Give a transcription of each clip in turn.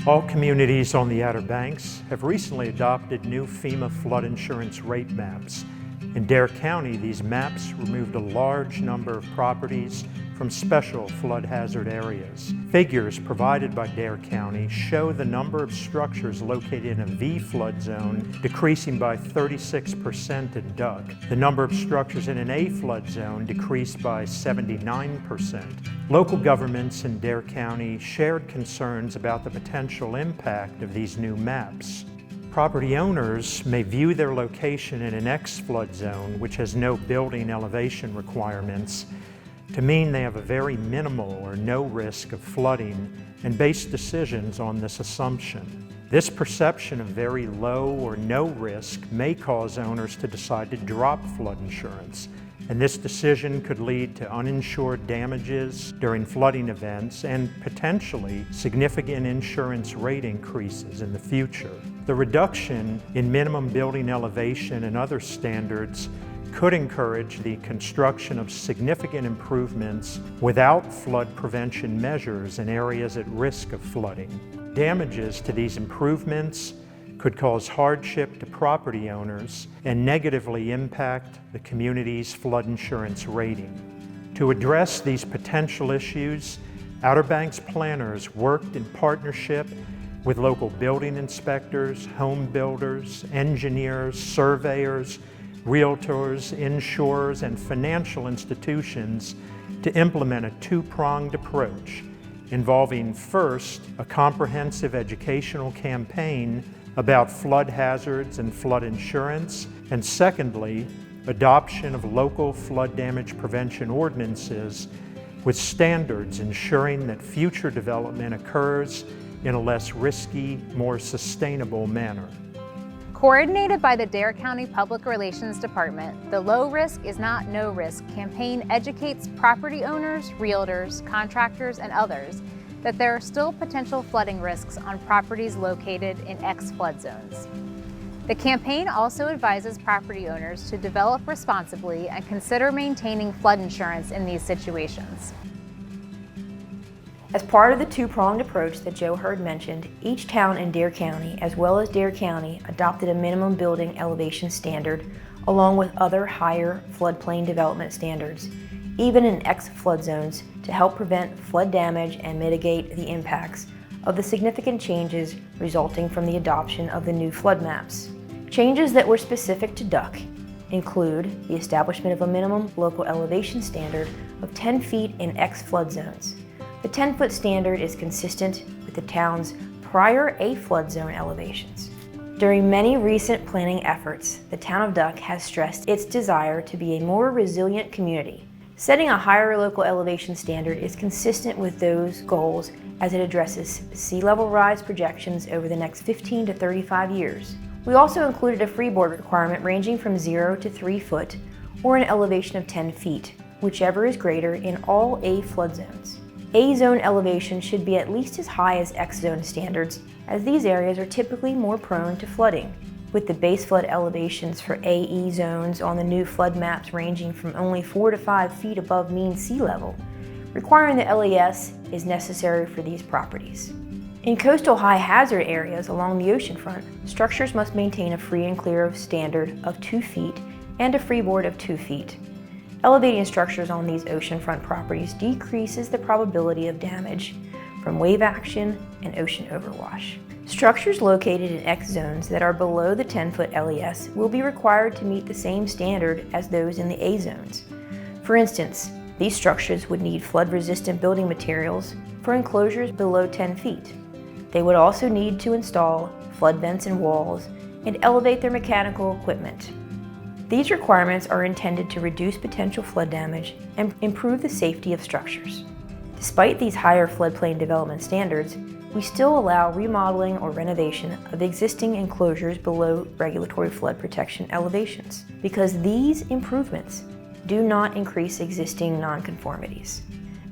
All communities on the Outer Banks have recently adopted new FEMA flood insurance rate maps. In Dare County, these maps removed a large number of properties from special flood hazard areas. Figures provided by Dare County show the number of structures located in a V flood zone decreasing by 36% in Duck. The number of structures in an A flood zone decreased by 79%. Local governments in Dare County shared concerns about the potential impact of these new maps. Property owners may view their location in an X flood zone, which has no building elevation requirements, to mean they have a very minimal or no risk of flooding and base decisions on this assumption. This perception of very low or no risk may cause owners to decide to drop flood insurance, and this decision could lead to uninsured damages during flooding events and potentially significant insurance rate increases in the future. The reduction in minimum building elevation and other standards could encourage the construction of significant improvements without flood prevention measures in areas at risk of flooding. Damages to these improvements could cause hardship to property owners and negatively impact the community's flood insurance rating. To address these potential issues, Outer Banks planners worked in partnership with local building inspectors, home builders, engineers, surveyors, realtors, insurers, and financial institutions to implement a two-pronged approach involving first a comprehensive educational campaign about flood hazards and flood insurance, and secondly, adoption of local flood damage prevention ordinances with standards ensuring that future development occurs in a less risky, more sustainable manner. Coordinated by the Dare County Public Relations Department, the Low Risk is Not No Risk campaign educates property owners, realtors, contractors, and others that there are still potential flooding risks on properties located in X flood zones. The campaign also advises property owners to develop responsibly and consider maintaining flood insurance in these situations. As part of the two-pronged approach that Joe Hurd mentioned, each town in Dare County, as well as Dare County, adopted a minimum building elevation standard along with other higher floodplain development standards, even in X flood zones, to help prevent flood damage and mitigate the impacts of the significant changes resulting from the adoption of the new flood maps. Changes that were specific to Duck include the establishment of a minimum local elevation standard of 10 feet in X flood zones. The 10-foot standard is consistent with the town's prior A flood zone elevations. During many recent planning efforts, the town of Duck has stressed its desire to be a more resilient community. Setting a higher local elevation standard is consistent with those goals as it addresses sea level rise projections over the next 15 to 35 years. We also included a freeboard requirement ranging from 0 to 3 foot or an elevation of 10 feet, whichever is greater in all A flood zones. A zone elevation should be at least as high as X zone standards, as these areas are typically more prone to flooding, with the base flood elevations for AE zones on the new flood maps ranging from only 4 to 5 feet above mean sea level. Requiring the LES is necessary for these properties. In coastal high hazard areas along the oceanfront, structures must maintain a free and clear standard of 2 feet and a freeboard of 2 feet. Elevating structures on these oceanfront properties decreases the probability of damage from wave action and ocean overwash. Structures located in X zones that are below the 10-foot LES will be required to meet the same standard as those in the A zones. For instance, these structures would need flood-resistant building materials for enclosures below 10 feet. They would also need to install flood vents in walls and elevate their mechanical equipment. These requirements are intended to reduce potential flood damage and improve the safety of structures. Despite these higher floodplain development standards, we still allow remodeling or renovation of existing enclosures below regulatory flood protection elevations, because these improvements do not increase existing nonconformities.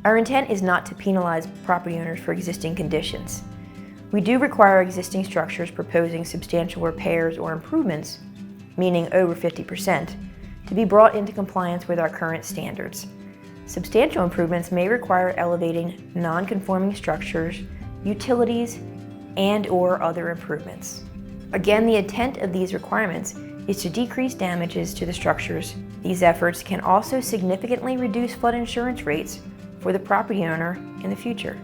Our intent is not to penalize property owners for existing conditions. We do require existing structures proposing substantial repairs or improvements, meaning over 50%, to be brought into compliance with our current standards. Substantial improvements may require elevating non-conforming structures, utilities, and/or other improvements. Again, the intent of these requirements is to decrease damages to the structures. These efforts can also significantly reduce flood insurance rates for the property owner in the future.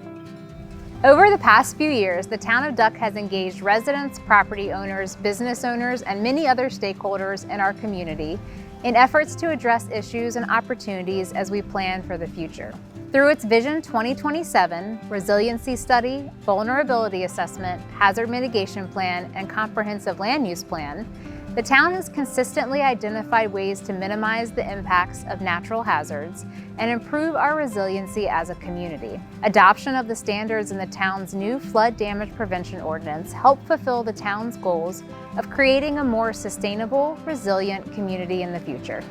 Over the past few years, the town of Duck has engaged residents, property owners, business owners, and many other stakeholders in our community in efforts to address issues and opportunities as we plan for the future. Through its Vision 2027, resiliency study, vulnerability assessment, hazard mitigation plan, and comprehensive land use plan, the town has consistently identified ways to minimize the impacts of natural hazards and improve our resiliency as a community. Adoption of the standards in the town's new flood damage prevention ordinance help fulfill the town's goals of creating a more sustainable, resilient community in the future.